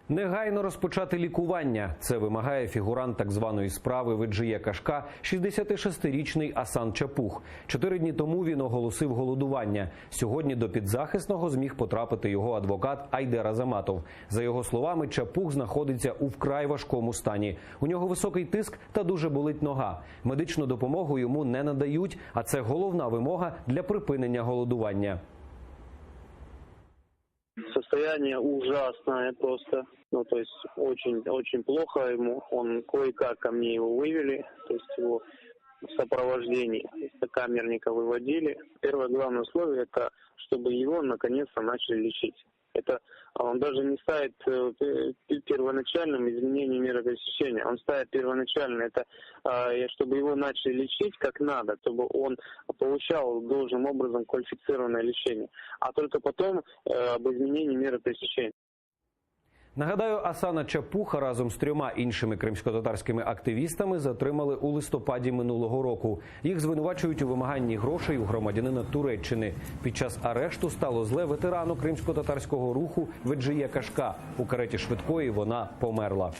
Негайно розпочати лікування. Це вимагає фігурант так званої справи Веджія Кашка, 66-річний Асан Чапух. 4 дні тому він оголосив голодування. Сьогодні до підзахисного зміг потрапити його адвокат Айдер Азаматов. За його словами, Чапух знаходиться у вкрай важкому стані. У нього високий тиск та дуже болить нога. Медичну допомогу йому не надають, а це головна вимога для припинення голодування. Состояние ужасное просто, то есть очень плохо ему. Он кое-как ко мне его вывели, то есть его в сопровождении сокамерника выводили. Первое главное условие – это чтобы его наконец-то начали лечить. Это он даже не ставит первоначальным изменение меры пресечения. Он ставит первоначально это, чтобы его начали лечить как надо, чтобы он получал должным образом квалифицированное лечение, а только потом об изменении меры пресечения. Нагадаю, Асана Чапуха разом з 3 іншими кримськотатарськими активістами затримали у листопаді минулого року. Їх звинувачують у вимаганні грошей у громадянина Туреччини. Під час арешту стало зле ветерану кримськотатарського руху Веджія Кашка. У кареті швидкої вона померла.